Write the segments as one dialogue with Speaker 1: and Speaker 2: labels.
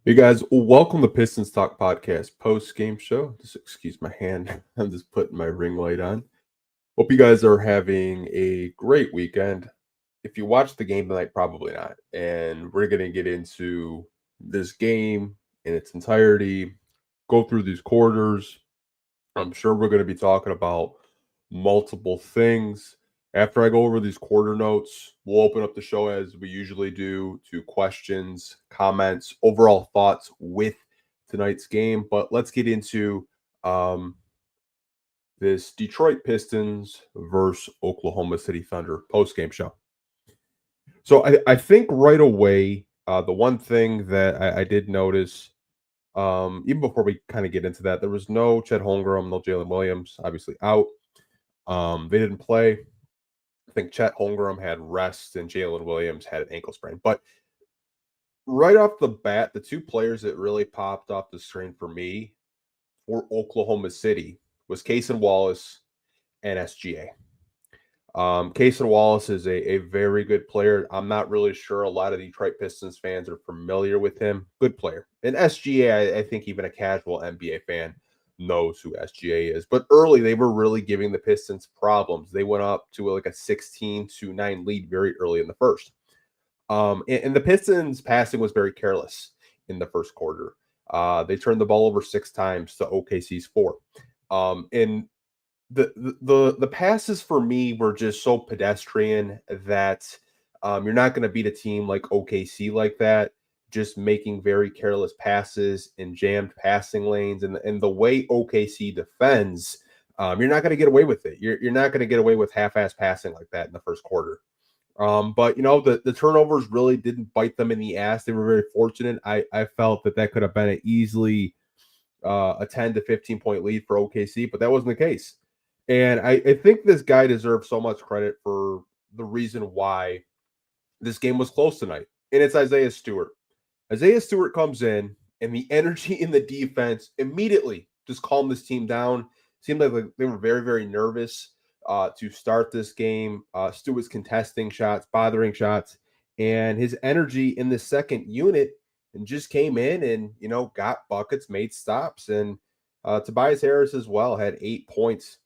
Speaker 1: Hey guys, welcome to Pistons Talk Podcast post-game show. Just excuse my hand. I'm just putting my ring light on. Hope you guys are having a great weekend. If you watched the game tonight, probably not. And we're going to get into this game in its entirety, go through these quarters. I'm sure we're going to be talking about multiple things. After I go over these quarter notes, we'll open up the show as we usually do to questions, comments, overall thoughts with tonight's game. But let's get into um, this Detroit Pistons versus Oklahoma City Thunder post-game show. So I think right away, the one thing that I did notice, even before we kind of get into that, there was no Chet Holmgren, no Jalen Williams, obviously out. They didn't play. I think Chet Holmgren had rest and Jalen Williams had an ankle sprain. But right off the bat, the two players that really popped off the screen for me for Oklahoma City was Cason Wallace and SGA. Cason Wallace is a very good player. I'm not really sure a lot of Detroit Pistons fans are familiar with him. Good player. And SGA, I think even a casual NBA fan knows who SGA is. But early, they were really giving the Pistons problems. They went up to like a 16-9 lead very early in the first. And the Pistons passing was very careless in the first quarter. They turned the ball over 6 times to OKC's 4. And the passes for me were just so pedestrian that you're not going to beat a team like OKC like that, just making very careless passes in jammed passing lanes, and the way OKC defends, you're not going to get away with it. You're not going to get away with half-ass passing like that in the first quarter. But the turnovers really didn't bite them in the ass. They were very fortunate. I felt that could have been an easily a 10 to 15 point lead for OKC, but that wasn't the case. And I think this guy deserves so much credit for the reason why this game was close tonight. And it's Isaiah Stewart. Isaiah Stewart comes in, and the energy in the defense immediately just calmed this team down. Seemed like they were very, very nervous to start this game. Stewart's contesting shots, bothering shots, and his energy in the second unit and just came in and got buckets, made stops, and Tobias Harris as well had 8 points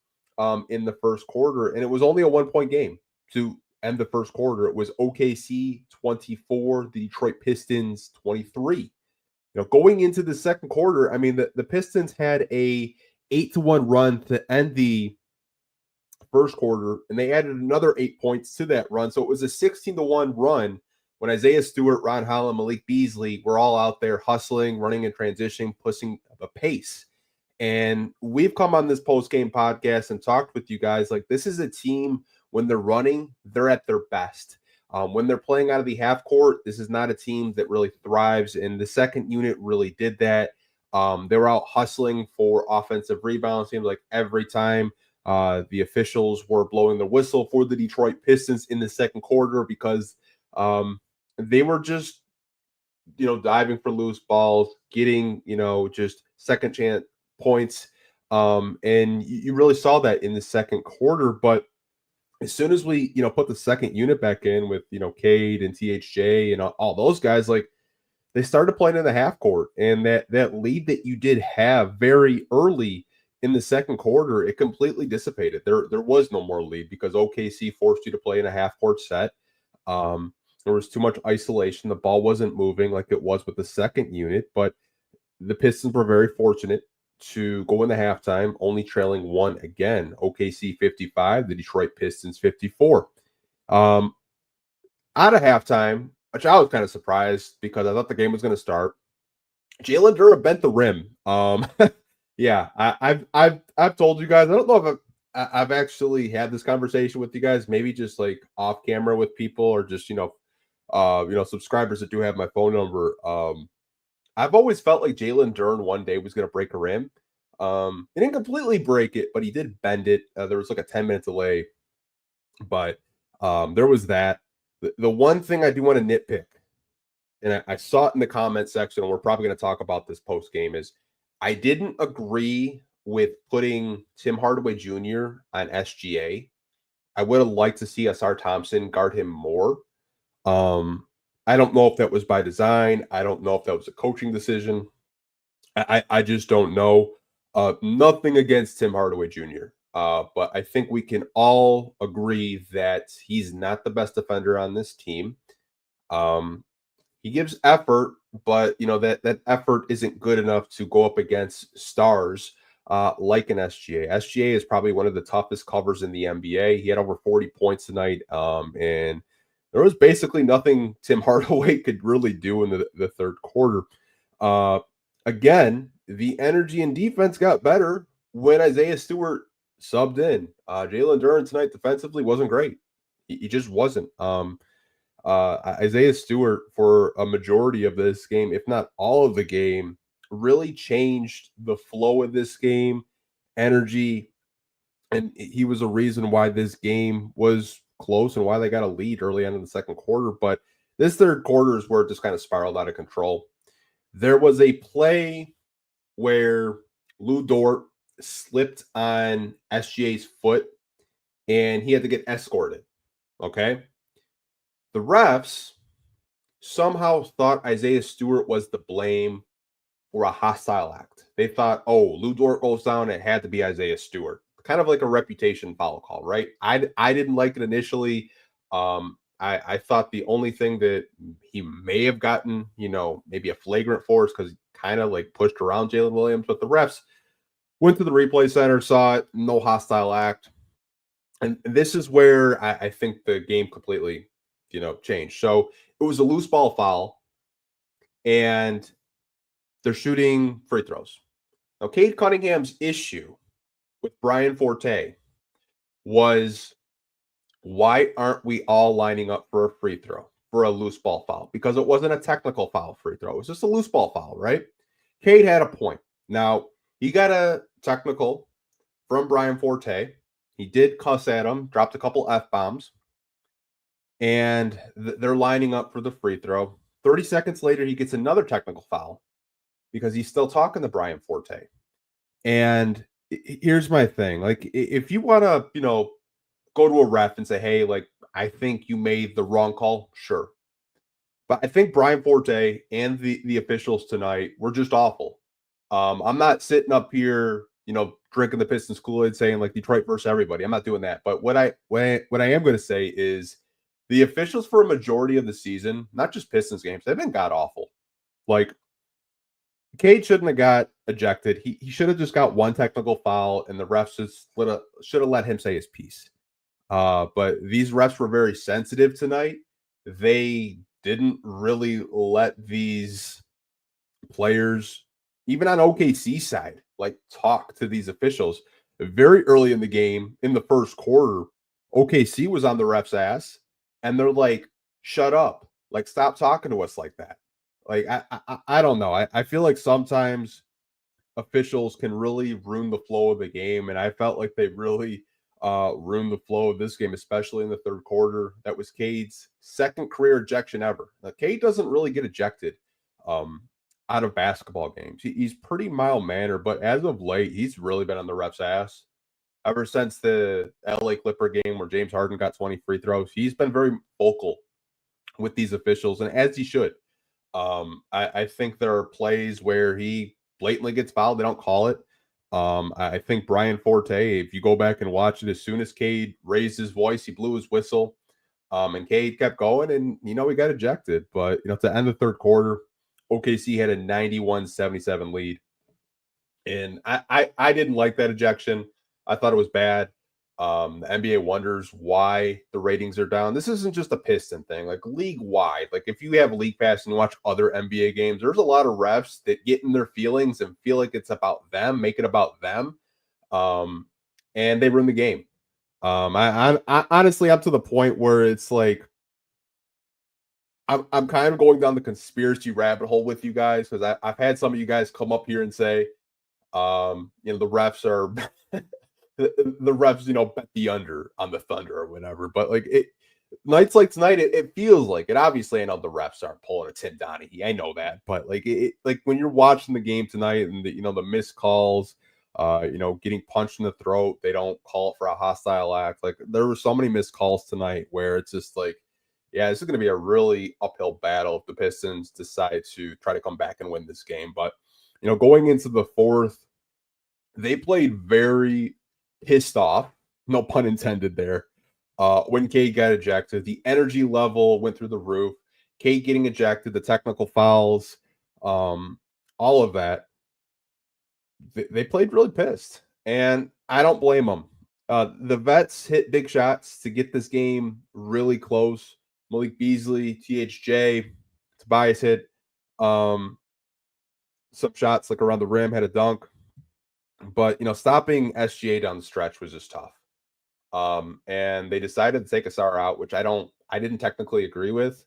Speaker 1: in the first quarter, and it was only a 1 point game to end the first quarter. It was OKC 24, the Detroit Pistons 23. Going into the second quarter, I mean, the Pistons had a 8-1 run to end the first quarter, and they added another 8 points to that run. So it was a 16-1 run when Isaiah Stewart, Ron Holland, Malik Beasley were all out there hustling, running and transitioning, pushing the pace. And we've come on this post-game podcast and talked with you guys like this is a team when they're running, they're at their best. When they're playing out of the half court, this is not a team that really thrives. And the second unit really did that. They were out hustling for offensive rebounds. Seems like every time the officials were blowing the whistle for the Detroit Pistons in the second quarter because they were just, diving for loose balls, getting, just second chance points. And you really saw that in the second quarter. But as soon as we, put the second unit back in with, Cade and THJ and all those guys, like they started playing in the half court. And that lead that you did have very early in the second quarter, it completely dissipated. There was no more lead because OKC forced you to play in a half court set. There was too much isolation. The ball wasn't moving like it was with the second unit, but the Pistons were very fortunate to go in the halftime, only trailing one again. OKC 55, the Detroit Pistons 54. Out of halftime, which I was kind of surprised because I thought the game was going to start. Jalen Durham bent the rim. Yeah, I've told you guys. I don't know if I've actually had this conversation with you guys. Maybe just like off camera with people, or just subscribers that do have my phone number. I've always felt like Jalen Duren one day was going to break a rim. He didn't completely break it, but he did bend it. There was like a 10-minute delay, but there was that. The one thing I do want to nitpick, and I saw it in the comment section, and we're probably going to talk about this post game, is I didn't agree with putting Tim Hardaway Jr. on SGA. I would have liked to see Asar Thompson guard him more. I don't know if that was by design. I don't know if that was a coaching decision. I just don't know. Nothing against Tim Hardaway Jr. But I think we can all agree that he's not the best defender on this team. Um, he gives effort, but that effort isn't good enough to go up against stars like an SGA. SGA is probably one of the toughest covers in the NBA. He had over 40 points tonight, and there was basically nothing Tim Hardaway could really do in the third quarter. Uh, Again, the energy and defense got better when Isaiah Stewart subbed in. Jalen Duren tonight defensively wasn't great. He just wasn't. Isaiah Stewart, for a majority of this game, if not all of the game, really changed the flow of this game, energy, and he was a reason why this game was close and why they got a lead early on in the second quarter. But this third quarter is where it just kind of spiraled out of control. There was a play where Lou Dort slipped on SGA's foot and he had to get escorted. Okay. The refs somehow thought Isaiah Stewart was to blame for a hostile act. They thought, oh, Lou Dort goes down, it had to be Isaiah Stewart. Kind of like a reputation foul call, right? I didn't like it initially. I thought the only thing that he may have gotten, maybe a flagrant for is because he kind of like pushed around Jalen Williams, but the refs went to the replay center, saw it, no hostile act. And this is where I think the game completely, changed. So it was a loose ball foul, and they're shooting free throws. Now, Cade Cunningham's issue with Brian Forte was, why aren't we all lining up for a free throw for a loose ball foul? Because it wasn't a technical foul free throw. It was just a loose ball foul, right? Cade had a point. Now, he got a technical from Brian Forte. He did cuss at him, dropped a couple F-bombs, and they're lining up for the free throw. 30 seconds later, he gets another technical foul because he's still talking to Brian Forte. And here's my thing. Like, if you want to, go to a ref and say, hey, like, I think you made the wrong call, sure. But I think Brian Forte and the officials tonight were just awful. I'm not sitting up here, drinking the Pistons Kool-Aid saying like Detroit versus everybody. I'm not doing that. But what I am going to say is the officials for a majority of the season, not just Pistons games, they've been god awful. Like, Cade shouldn't have got ejected. He should have just got one technical foul, and the refs just should have let him say his piece. But these refs were very sensitive tonight. They didn't really let these players, even on OKC side, like talk to these officials. Very early in the game, in the first quarter, OKC was on the ref's ass, and they're like, "Shut up! Like, stop talking to us like that." Like, I don't know. I feel like sometimes officials can really ruin the flow of the game, and I felt like they really ruined the flow of this game, especially in the third quarter. That was Cade's second career ejection ever. Now, Cade doesn't really get ejected um, out of basketball games. He's pretty mild mannered, but as of late, he's really been on the ref's ass. Ever since the LA Clipper game where James Harden got 20 free throws, he's been very vocal with these officials, and as he should. I think there are plays where he blatantly gets fouled. They don't call it. I think Brian Forte, if you go back and watch it, as soon as Cade raised his voice, he blew his whistle. And Cade kept going, and he got ejected. But to end the third quarter, OKC had a 91-77 lead. And I didn't like that ejection. I thought it was bad. The NBA wonders why the ratings are down. This isn't just a Piston thing, like league wide. Like, if you have League Pass and watch other NBA games, there's a lot of refs that get in their feelings and feel like it's about them, make it about them, and they ruin the game. I honestly, up to the point where it's like I'm kind of going down the conspiracy rabbit hole with you guys, because I've had some of you guys come up here and say, the refs are the refs, bet the under on the Thunder or whatever. But like, nights like tonight, it feels like it. Obviously, I know the refs aren't pulling a Tim Donaghy. I know that, but like, like when you're watching the game tonight and the missed calls, getting punched in the throat, they don't call it for a hostile act. Like, there were so many missed calls tonight where it's just like, Yeah, this is going to be a really uphill battle if the Pistons decide to try to come back and win this game. But, going into the fourth, they played very pissed off, no pun intended there. When Cade got ejected, the energy level went through the roof. Cade getting ejected, the technical fouls, all of that. They played really pissed, and I don't blame them. The vets hit big shots to get this game really close. Malik Beasley, THJ, Tobias hit um, some shots like around the rim, had a dunk, but stopping SGA down the stretch was just tough. And they decided to take Asar out, which I didn't technically agree with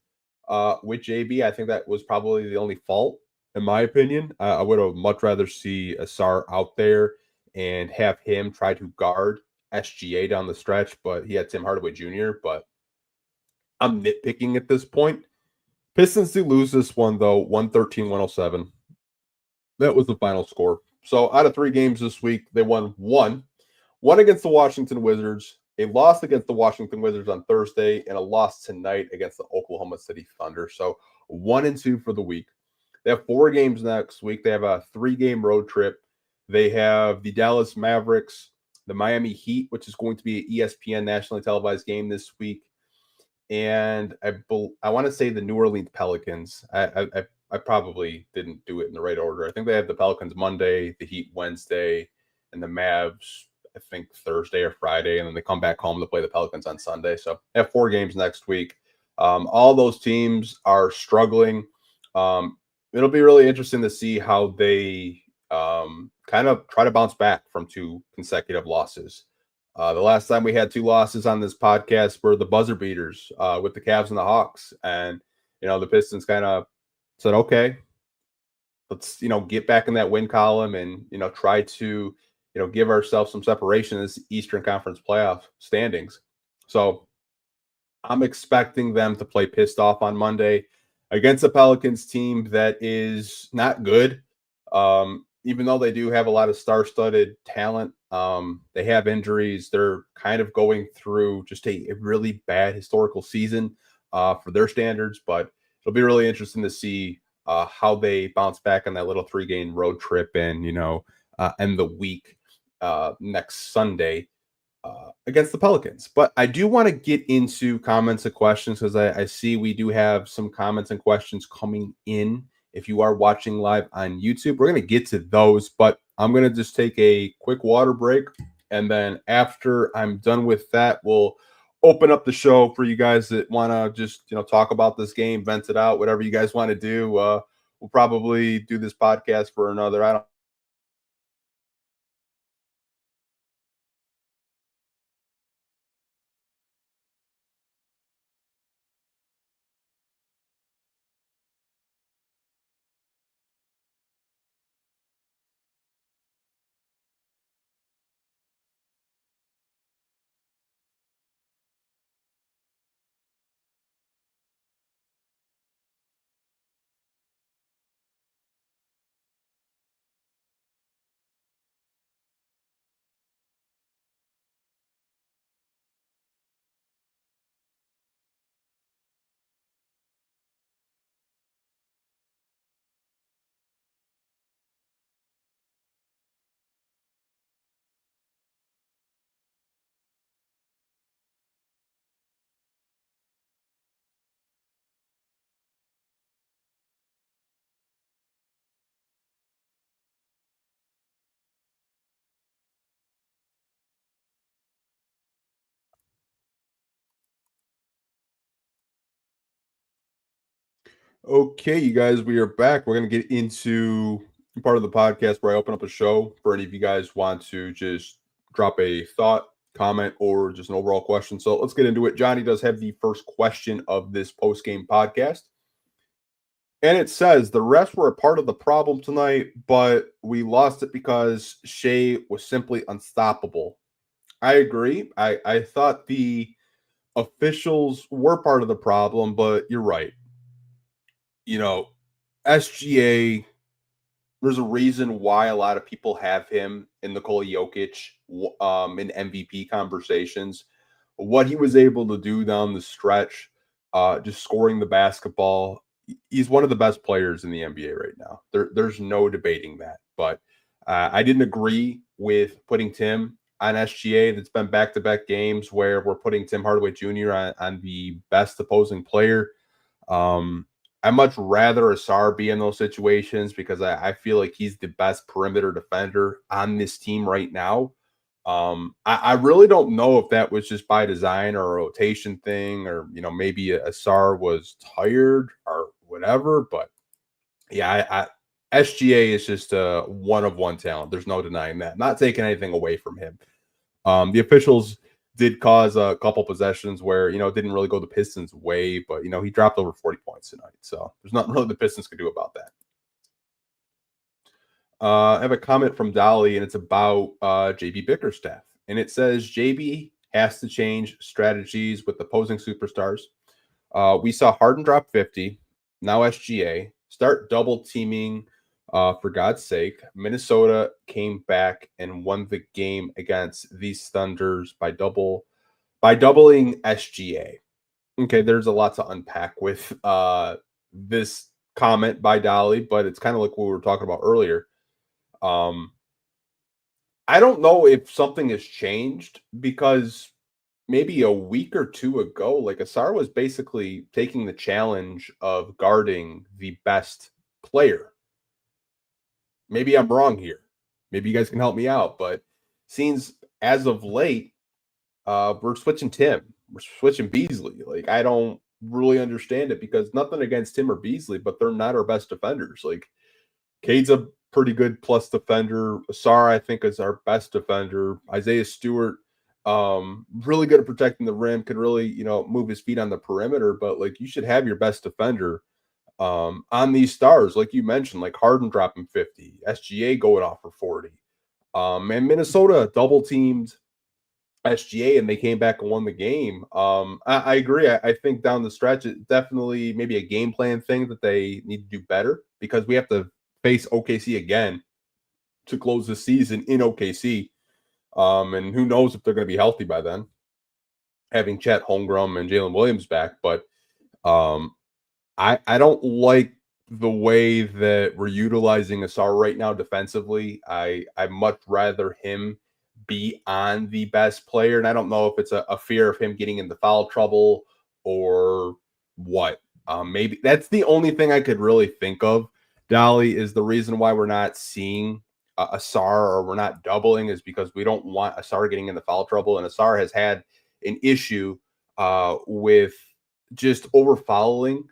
Speaker 1: JB. I think that was probably the only fault, in my opinion. I would have much rather see Asar out there and have him try to guard SGA down the stretch, but he had Tim Hardaway Jr. But I'm nitpicking at this point. Pistons do lose this one, though, 113-107. That was the final score. So out of 3 games this week, they won one against the Washington Wizards, a loss against the Washington Wizards on Thursday, and a loss tonight against the Oklahoma City Thunder. So 1-2 for the week. They have 4 games next week. They have a 3-game road trip. They have the Dallas Mavericks, the Miami Heat, which is going to be an ESPN nationally televised game this week, and I want to say the New Orleans Pelicans. I probably didn't do it in the right order. I think they have the Pelicans Monday, the Heat Wednesday, and the Mavs, I think, Thursday or Friday, and then they come back home to play the Pelicans on Sunday. So they have 4 games next week. All those teams are struggling. It'll be really interesting to see how they kind of try to bounce back from 2 consecutive losses. The last time we had 2 losses on this podcast were the buzzer beaters with the Cavs and the Hawks. And, the Pistons kind of said, okay, let's, get back in that win column and, try to, give ourselves some separation in this Eastern Conference playoff standings. So I'm expecting them to play pissed off on Monday against a Pelicans team that is not good. Even though they do have a lot of star-studded talent, they have injuries. They're kind of going through just a really bad historical season for their standards, but it'll be really interesting to see how they bounce back on that little 3-game road trip and, end the week next Sunday against the Pelicans. But I do want to get into comments and questions because I see we do have some comments and questions coming in. If you are watching live on YouTube, we're going to get to those, but I'm going to just take a quick water break. And then after I'm done with that, we'll open up the show for you guys that want to just, talk about this game, vent it out, whatever you guys want to do. We'll probably do this podcast for another, I don't Okay, you guys, we are back. We're going to get into part of the podcast where I open up a show for any of you guys want to just drop a thought, comment, or just an overall question. So let's get into it. Johnny does have the first question of this post-game podcast. And it says the refs were a part of the problem tonight, but we lost it because Shea was simply unstoppable. I agree. I thought the officials were part of the problem, but you're right. SGA, there's a reason why a lot of people have him in Nikola Jokic in MVP conversations. What he was able to do down the stretch just scoring the basketball. He's one of the best players in the NBA right now. There's no debating that. But I didn't agree with putting Tim on SGA. That's been back-to-back games where we're putting Tim Hardaway Jr. on the best opposing player. I'd much rather Asar be in those situations because I feel like he's the best perimeter defender on this team right now. I really don't know if that was just by design or a rotation thing, or maybe Asar was tired or whatever. But yeah, SGA is just a one of one talent. There's no denying that. Not taking anything away from him. The officials did cause a couple possessions where it didn't really go the Pistons' way, but he dropped over 40 points tonight, so there's nothing really the Pistons could do about that. I have a comment from Dolly, and it's about JB Bickerstaff. And it says JB has to change strategies with opposing superstars. We saw Harden drop 50. Now SGA. Start double teaming, for God's sake. Minnesota came back and won the game against these Thunders by doubling SGA. Okay, there's a lot to unpack with this comment by Dolly, but it's kind of like what we were talking about earlier. I don't know if something has changed because maybe a week or two ago, like Asar was basically taking the challenge of guarding the best player. Maybe I'm wrong here. Maybe you guys can help me out, but seems as of late, we're switching Tim. We're switching Beasley. Like, I don't really understand it because nothing against Tim or Beasley, but they're not our best defenders. Like, Cade's a pretty good plus defender. Asar, I think, is our best defender. Isaiah Stewart, really good at protecting the rim, could really, move his feet on the perimeter. But like, you should have your best defender on these stars, like you mentioned, like Harden dropping 50, SGA going off for 40. And Minnesota double teamed SGA and they came back and won the game. I agree. I think down the stretch, it definitely maybe a game plan thing that they need to do better because we have to face OKC again to close the season in OKC. And who knows if they're going to be healthy by then, having Chet Holmgren and Jalen Williams back. But I don't like the way that we're utilizing Asar right now defensively. I much rather him be on the best player. And I don't know if it's a fear of him getting into foul trouble or what. Maybe that's the only thing I could really think of, Dolly, is the reason why we're not seeing Asar or we're not doubling is because we don't want Asar getting into foul trouble. And Asar has had an issue with just over fouling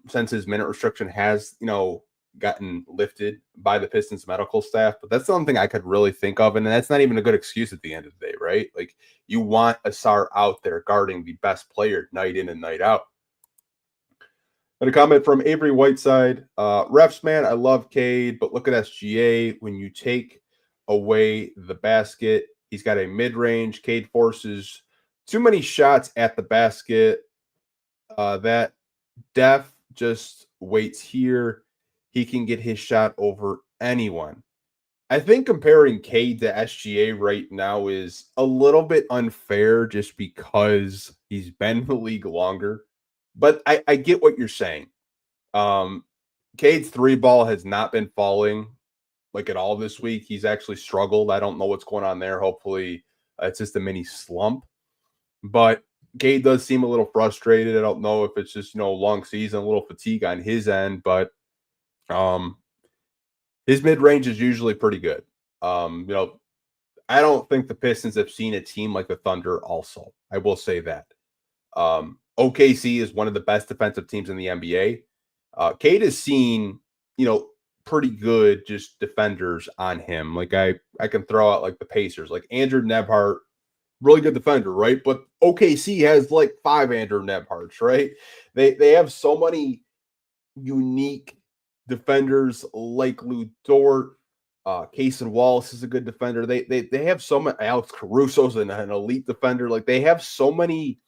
Speaker 1: since his minute restriction has, gotten lifted by the Pistons medical staff. But that's the only thing I could really think of. And that's not even a good excuse at the end of the day, right? Like, you want Asar out there guarding the best player night in and night out. And a comment from Avery Whiteside. Refs, man, I love Cade, but look at SGA. When you take away the basket, he's got a mid-range. Cade forces too many shots at the basket. That Def just waits here. He can get his shot over anyone. I think comparing Cade to SGA right now is a little bit unfair just because he's been in the league longer. But I get what you're saying. Cade's three ball has not been falling like at all this week. He's actually struggled. I don't know what's going on there. Hopefully it's just a mini slump. But Cade does seem a little frustrated. I don't know if it's just, long season, a little fatigue on his end, but his mid-range is usually pretty good. I don't think the Pistons have seen a team like the Thunder also. I will say that. OKC is one of the best defensive teams in the NBA. Cade has seen, pretty good just defenders on him. Like I can throw out like the Pacers, like Andrew Nebhart, really good defender, right? But OKC has like 5 Andrew Nebharts, right? They have so many unique defenders like Lou Dort. Cason Wallace is a good defender. They have so many. Alex Caruso's an elite defender. Like, they have so many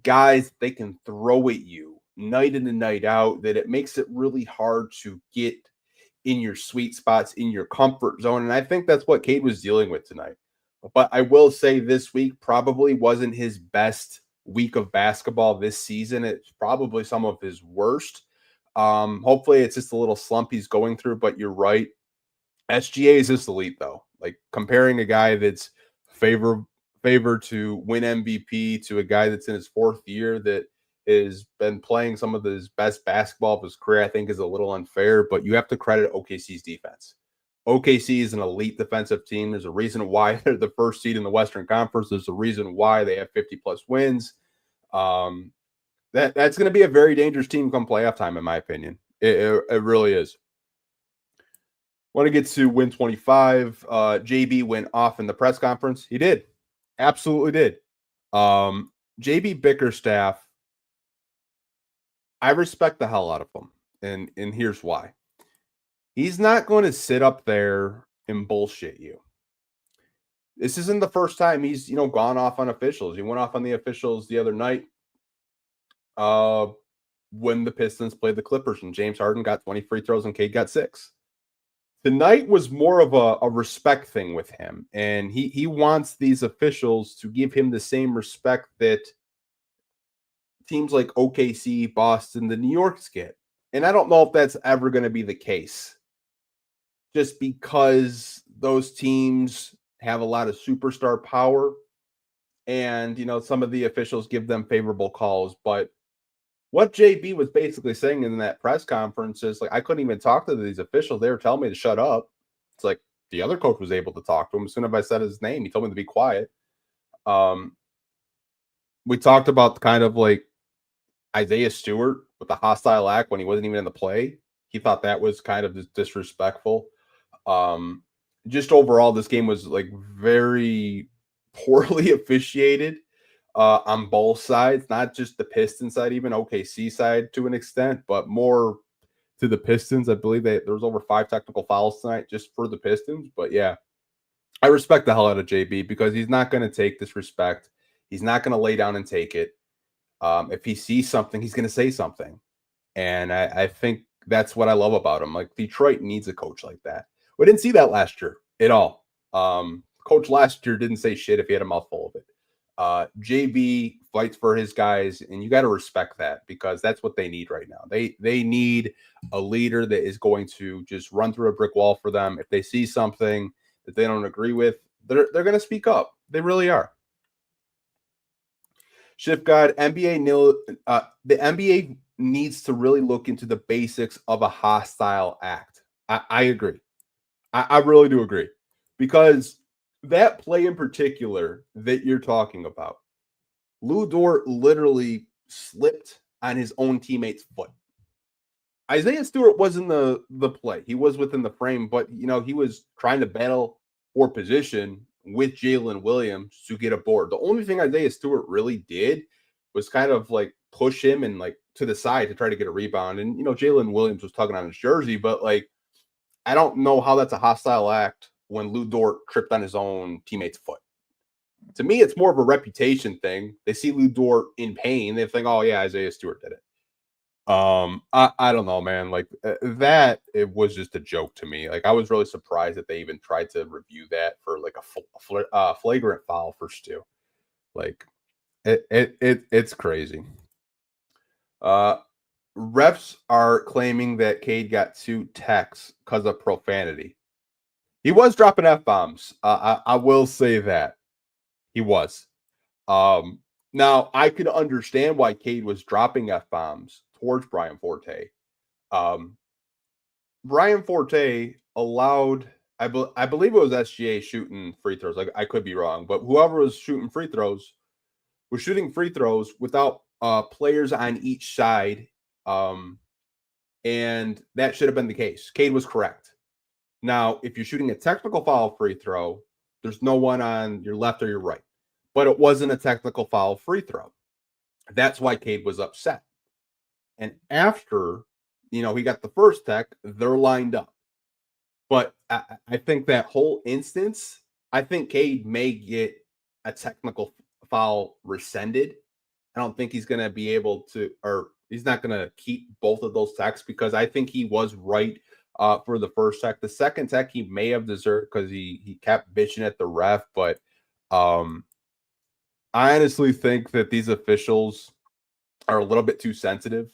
Speaker 1: guys they can throw at you night in and night out that it makes it really hard to get in your sweet spots, in your comfort zone. And I think that's what Cade was dealing with tonight. But I will say this week probably wasn't his best week of basketball this season. It's probably some of his worst. Hopefully it's just a little slump he's going through, but you're right. SGA is just elite though. Like comparing a guy that's favored to win MVP to a guy that's in his fourth year that has been playing some of his best basketball of his career, I think is a little unfair, but you have to credit OKC's defense. OKC is an elite defensive team. There's a reason why they're the first seed in the Western Conference. There's a reason why they have 50 plus wins. That's going to be a very dangerous team come playoff time, in my opinion. It really is. Want to get to win 25. JB went off in the press conference. He did. Absolutely did. JB Bickerstaff, I respect the hell out of him. And here's why. He's not going to sit up there and bullshit you. This isn't the first time he's, gone off on officials. He went off on the officials the other night when the Pistons played the Clippers and James Harden got 20 free throws and Cade got 6. Tonight was more of a respect thing with him, and he wants these officials to give him the same respect that teams like OKC, Boston, the New Yorks get. And I don't know if that's ever going to be the case, just because those teams have a lot of superstar power, and some of the officials give them favorable calls. But what JB was basically saying in that press conference is like, I couldn't even talk to these officials. They were telling me to shut up. It's like the other coach was able to talk to him. As soon as I said his name, he told me to be quiet. We talked about kind of like Isaiah Stewart with the hostile act when he wasn't even in the play. He thought that was kind of disrespectful. Just overall, this game was like very poorly officiated. On both sides, not just the Pistons side, even OKC side to an extent, but more to the Pistons. I believe that there was over 5 technical fouls tonight just for the Pistons. But yeah, I respect the hell out of JB because he's not going to take disrespect. He's not going to lay down and take it. If he sees something, he's going to say something. And I think that's what I love about him. Like Detroit needs a coach like that. We didn't see that last year at all. Coach last year didn't say shit if he had a mouthful of it. JB fights for his guys, and you got to respect that because that's what they need right now. They need a leader that is going to just run through a brick wall for them. If they see something that they don't agree with, they're going to speak up. They really are. Shift God, the NBA needs to really look into the basics of a hostile act. I agree. I really do agree because that play in particular that you're talking about, Lou Dort literally slipped on his own teammate's foot. Isaiah Stewart was in the play. He was within the frame, but he was trying to battle for position with Jalen Williams to get a board. The only thing Isaiah Stewart really did was kind of like push him and like to the side to try to get a rebound. And Jalen Williams was tugging on his jersey, but like I don't know how that's a hostile act when Lou Dort tripped on his own teammate's foot. To me, it's more of a reputation thing. They see Lou Dort in pain. They think, oh, yeah, Isaiah Stewart did it. I don't know, man. Like that, it was just a joke to me. Like I was really surprised that they even tried to review that for like a flagrant foul for Stu. Like it's crazy. Refs are claiming that Cade got 2 techs because of profanity. He was dropping F-bombs. I will say that. He was. Now, I could understand why Cade was dropping F-bombs towards Brian Forte. Brian Forte allowed, I believe it was SGA shooting free throws. Like I could be wrong, but whoever was shooting free throws was shooting free throws without players on each side. And that should have been the case. Cade was correct. Now, if you're shooting a technical foul free throw, there's no one on your left or your right. But it wasn't a technical foul free throw. That's why Cade was upset. And after, he got the first tech, they're lined up. But I think that whole instance, I think Cade may get a technical foul rescinded. I don't think he's going to be able to, or he's not going to keep both of those techs because I think he was right for the first tech. The second tech he may have deserved because he kept bitching at the ref, but I honestly think that these officials are a little bit too sensitive.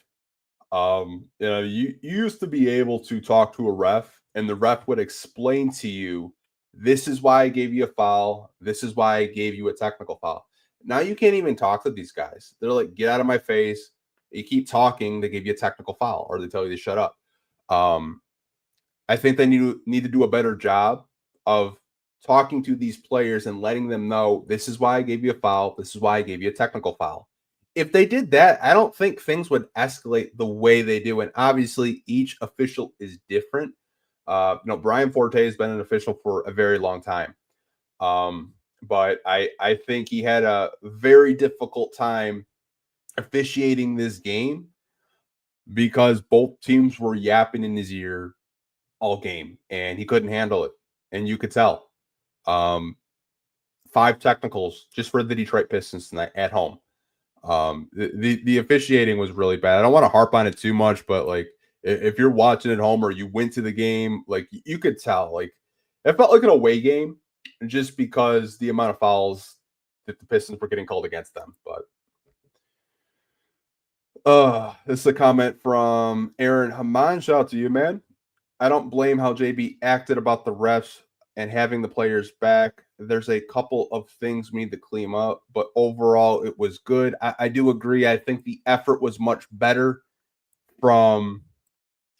Speaker 1: You used to be able to talk to a ref, and the ref would explain to you, this is why I gave you a foul. This is why I gave you a technical foul. Now you can't even talk to these guys. They're like, get out of my face. You keep talking, they give you a technical foul, or they tell you to shut up. Um, I think they need to do a better job of talking to these players and letting them know, this is why I gave you a foul. This is why I gave you a technical foul. If they did that, I don't think things would escalate the way they do. And obviously, each official is different. Brian Forte has been an official for a very long time. But I think he had a very difficult time officiating this game because both teams were yapping in his ear all game, and he couldn't handle it, and you could tell. Um, 5 technicals just for the Detroit Pistons tonight at home. The officiating was really bad. I don't want to harp on it too much, but like if you're watching at home or you went to the game, like you could tell, like it felt like an away game, just because the amount of fouls that the Pistons were getting called against them. But this is a comment from Aaron Haman. Shout out to you, man. I don't blame how JB acted about the refs and having the players back. There's a couple of things we need to clean up, but overall it was good. I do agree. I think the effort was much better from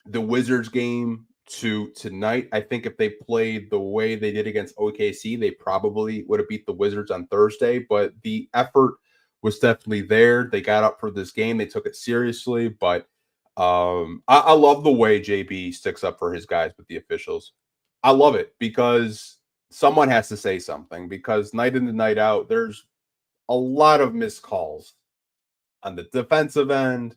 Speaker 1: the Wizards game to tonight. I think if they played the way they did against OKC, they probably would have beat the Wizards on Thursday, but the effort was definitely there. They got up for this game. They took it seriously, but I love the way JB sticks up for his guys with the officials. I love it because someone has to say something, because night in and night out, there's a lot of missed calls on the defensive end.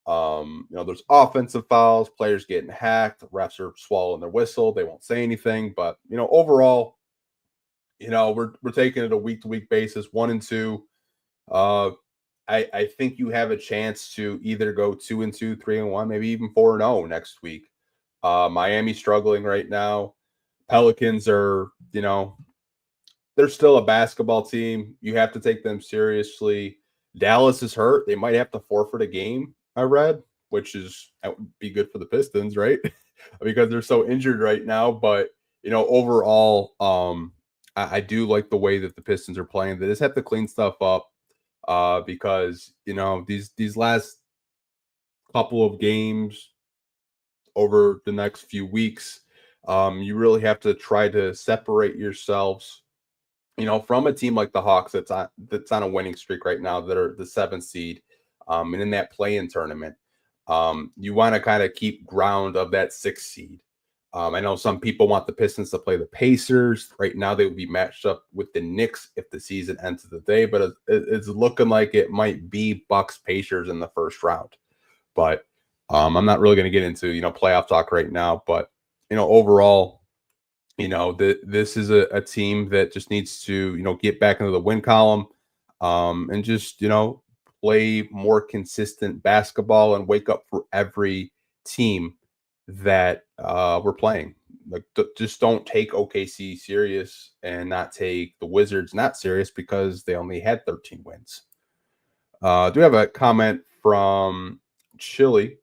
Speaker 1: There's offensive fouls, players getting hacked, refs are swallowing their whistle, they won't say anything. But overall, we're taking it a week to week basis, 1-2. I think you have a chance to either go 2-2, 3-1, maybe even 4-0 next week. Miami's struggling right now. Pelicans are, they're still a basketball team. You have to take them seriously. Dallas is hurt. They might have to forfeit a game, I read, that would be good for the Pistons, right? Because they're so injured right now. But, overall, I do like the way that the Pistons are playing. They just have to clean stuff up because, these last couple of games over the next few weeks, you really have to try to separate yourselves, from a team like the Hawks that's on a winning streak right now, that are the 7th seed, and in that play-in tournament. You want to kind of keep ground of that 6th seed. I know some people want the Pistons to play the Pacers. Right now, they would be matched up with the Knicks if the season ends today, but it's looking like it might be Bucks Pacers in the first round. But I'm not really going to get into playoff talk right now. But overall, this is a team that just needs to get back into the win column, and just play more consistent basketball and wake up for every team that we're playing. Like, just don't take OKC serious and not take the Wizards not serious because they only had 13 wins. Do we have a comment from Chili?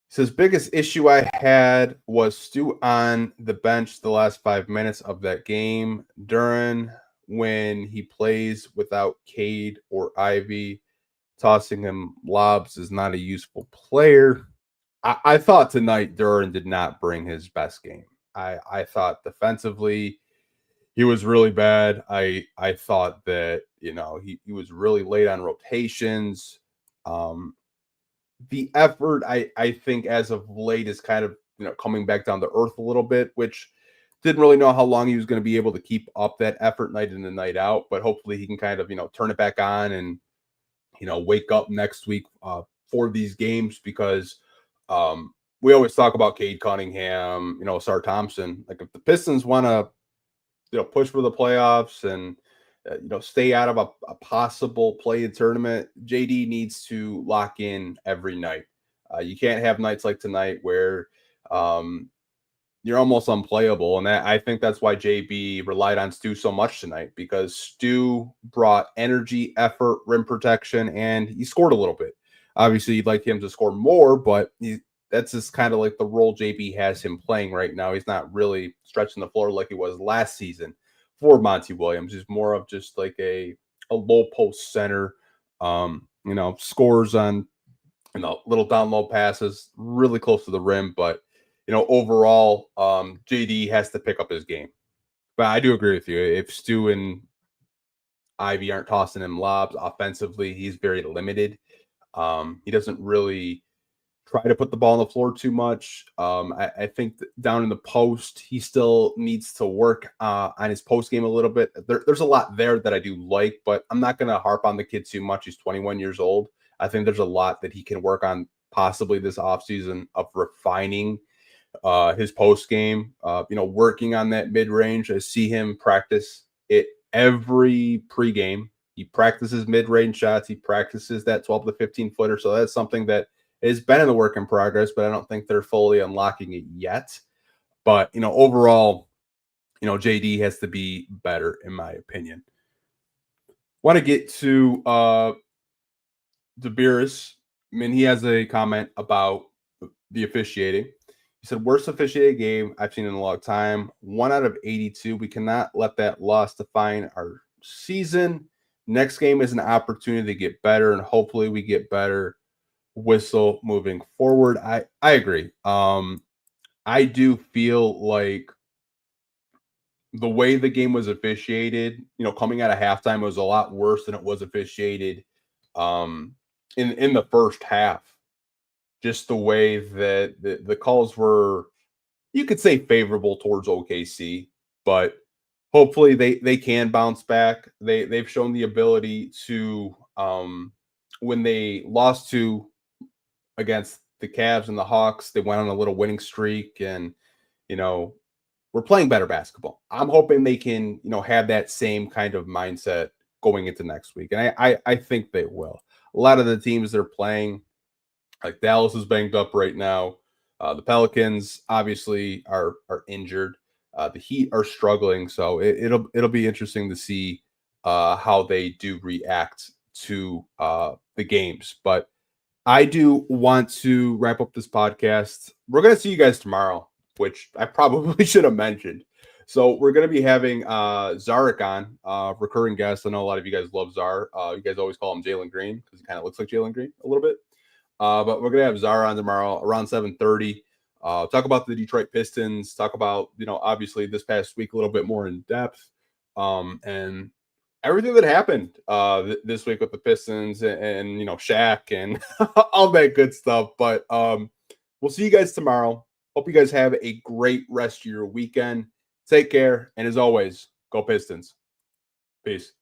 Speaker 1: Says, biggest issue I had was Stu on the bench the last 5 minutes of that game. Duran, when he plays without Cade or Ivy, tossing him lobs is not a useful player. I thought tonight Duran did not bring his best game. I thought defensively he was really bad. I thought that he was really late on rotations. The effort, I think as of late, is kind of coming back down to earth a little bit, which didn't really know how long he was going to be able to keep up that effort night in and night out. But hopefully he can kind of turn it back on and wake up next week for these games, because we always talk about Cade Cunningham, Sar Thompson. Like, if the Pistons want to push for the playoffs and stay out of a possible play-in tournament, JD needs to lock in every night. You can't have nights like tonight where you're almost unplayable. And I think that's why JB relied on Stu so much tonight, because Stu brought energy, effort, rim protection, and he scored a little bit. Obviously, you'd like him to score more, but that's just kind of like the role JB has him playing right now. He's not really stretching the floor like he was last season for Monty Williams. He's more of just like a low post center, scores on little down low passes, really close to the rim. But overall, JD has to pick up his game. But I do agree with you. If Stu and Ivy aren't tossing him lobs offensively, he's very limited. He doesn't really try to put the ball on the floor too much. I think down in the post, he still needs to work on his post game a little bit. There's a lot there that I do like, but I'm not going to harp on the kid too much. He's 21 years old. I think there's a lot that he can work on possibly this offseason of refining his post game, working on that mid range. I see him practice it every pregame. He practices mid range shots. He practices that 12 to 15 footer. So that's something that has been in the work in progress, but I don't think they're fully unlocking it yet. But overall, JD has to be better, in my opinion. Want to get to DeBeerus. I mean, he has a comment about the officiating. He said, worst officiated game I've seen in a long time. 1 out of 82. We cannot let that loss define our season. Next game is an opportunity to get better, and hopefully we get better. Whistle moving forward. I agree. I do feel like the way the game was officiated, coming out of halftime, was a lot worse than it was officiated in the first half. Just the way that the calls were, you could say, favorable towards OKC, but hopefully they can bounce back. They've shown the ability to, when they lost to against the Cavs and the Hawks, they went on a little winning streak, and we're playing better basketball. I'm hoping they can have that same kind of mindset going into next week, and I think they will. A lot of the teams they're playing, like Dallas, is banged up right now. The Pelicans obviously are injured. The Heat are struggling, so it'll be interesting to see how they do react to the games. But I do want to wrap up this podcast. We're going to see you guys tomorrow, which I probably should have mentioned. So we're going to be having Zarek on, recurring guest. I know a lot of you guys love Zar. You guys always call him Jalen Green because he kind of looks like Jalen Green a little bit. But we're going to have Zara on tomorrow around 7:30. Talk about the Detroit Pistons. Talk about, obviously this past week a little bit more in depth. And everything that happened this week with the Pistons and Shaq and all that good stuff. But we'll see you guys tomorrow. Hope you guys have a great rest of your weekend. Take care. And as always, go Pistons. Peace.